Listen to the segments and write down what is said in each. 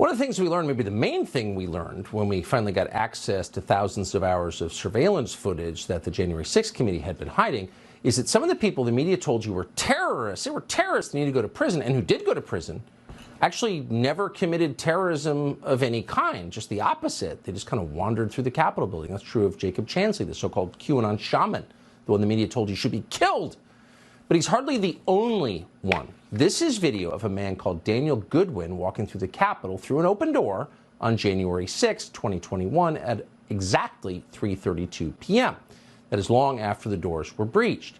One of the things we learned, maybe the main thing we learned when we finally got access to thousands of hours of surveillance footage that the January 6th committee had been hiding, is that some of the people the media told you were terrorists, they were terrorists, they need to go to prison, and who did go to prison, actually never committed terrorism of any kind, just the opposite. They just kind of wandered through the Capitol building. That's true of Jacob Chansley, the so-called QAnon shaman, the one the media told you should be killed. But he's hardly the only one. This is video of a man called Daniel Goodwyn walking through the Capitol through an open door on January 6, 2021 at exactly 3:32 p.m. That is long after the doors were breached.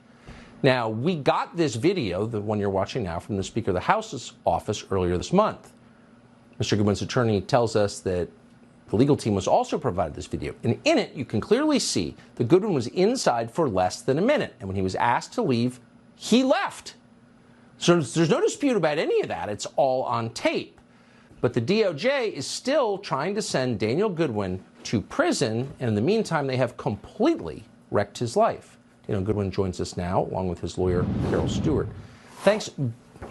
Now, we got this video, the one you're watching now, from the Speaker of the House's office earlier this month. Mr. Goodwyn's attorney tells us that the legal team was also provided this video. And in it, you can clearly see that Goodwyn was inside for less than a minute. And when he was asked to leave, he left. So there's no dispute about any of that. It's all on tape. But the DOJ is still trying to send Daniel Goodwyn to prison, and in the meantime, they have completely wrecked his life. Daniel Goodwyn joins us now, along with his lawyer, Carol Stewart. Thanks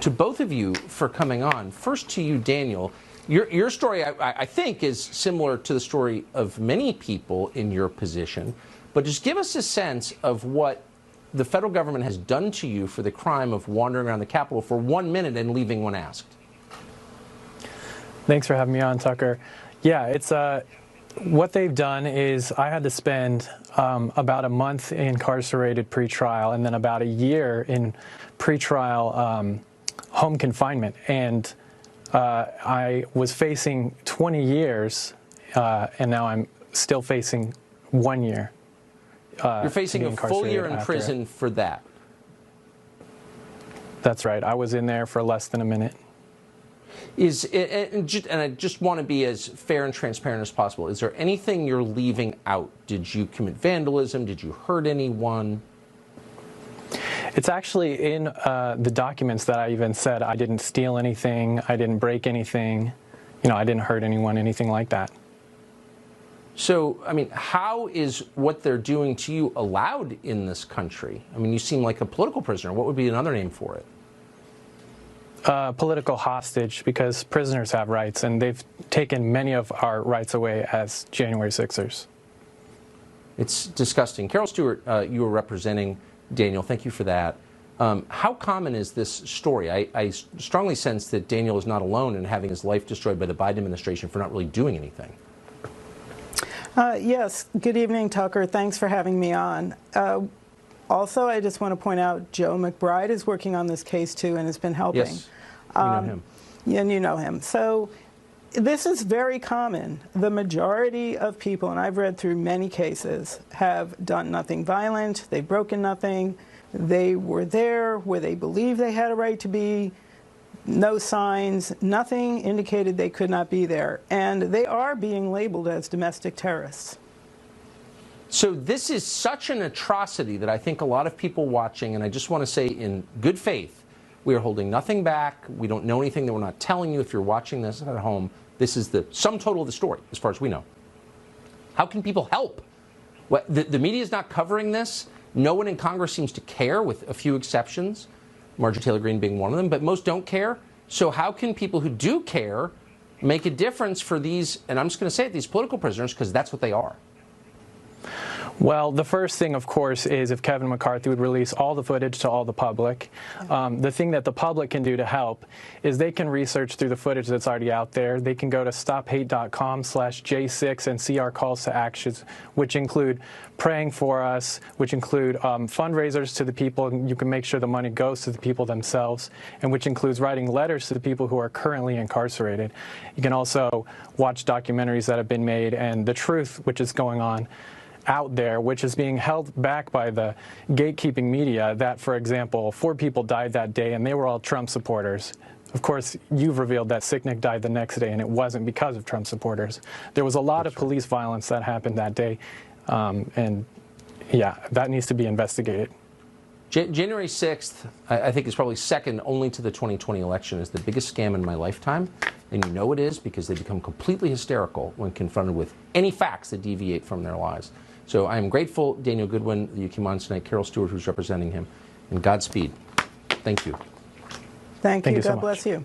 to both of you for coming on. First to you, Daniel. Your story, I think, is similar to the story of many people in your position. But just give us a sense of what the federal government has done to you for the crime of wandering around the Capitol for 1 minute and leaving when asked. Thanks for having me on, Tucker. Yeah, it's what they've done is I had to spend about a month incarcerated pretrial and then about a year in pretrial home confinement. And I was facing 20 years, and now I'm still facing 1 year. You're facing a full year in prison for that. That's right. I was in there for less than a minute. And I just want to be as fair and transparent as possible. Is there anything you're leaving out? Did you commit vandalism? Did you hurt anyone? It's actually in the documents that I even said I didn't steal anything, I didn't break anything, I didn't hurt anyone, anything like that. So, I mean, how is what they're doing to you allowed in this country? I mean, you seem like a political prisoner. What would be another name for it? Political hostage, because prisoners have rights, and they've taken many of our rights away as January 6ers. It's disgusting. Carol Stewart, you were representing Daniel. Thank you for that. How common is this story? I strongly sense that Daniel is not alone in having his life destroyed by the Biden administration for not really doing anything. Yes. Good evening, Tucker. Thanks for having me on. Also, I just want to point out Joe McBride is working on this case, too, and has been helping. Yes, you know him. Yeah, and you know him. So this is very common. The majority of people, and I've read through many cases, have done nothing violent. They've broken nothing. They were there where they believe they had a right to be. No signs, nothing indicated they could not be there. And they are being labeled as domestic terrorists. So this is such an atrocity that I think a lot of people watching, and I just want to say in good faith, we are holding nothing back. We don't know anything that we're not telling you. If you're watching this at home, this is the sum total of the story, as far as we know. How can people help? The media is not covering this. No one in Congress seems to care, with a few exceptions, Marjorie Taylor Greene being one of them, but most don't care. So how can people who do care make a difference for these, and I'm just going to say it, these political prisoners, because that's what they are? Well, the first thing, of course, is if Kevin McCarthy would release all the footage to all the public. The thing that the public can do to help is they can research through the footage that's already out there. They can go to stophate.com/J6 and see our calls to actions, which include praying for us, which include fundraisers to the people, and you can make sure the money goes to the people themselves, and which includes writing letters to the people who are currently incarcerated. You can also watch documentaries that have been made and the truth which is going on out there, which is being held back by the gatekeeping media, that, for example, 4 people died that day and they were all Trump supporters. Of course, you've revealed that Sicknick died the next day and it wasn't because of Trump supporters. There was a lot of police violence that happened that day, and yeah, that needs to be investigated. January 6th, I think, is probably second only to the 2020 election as the biggest scam in my lifetime. And you know it is because they become completely hysterical when confronted with any facts that deviate from their lies. So I am grateful, Daniel Goodwyn, that you came on tonight, Carol Stewart, who's representing him, and Godspeed. Thank you. Thank you. So God much. bless you.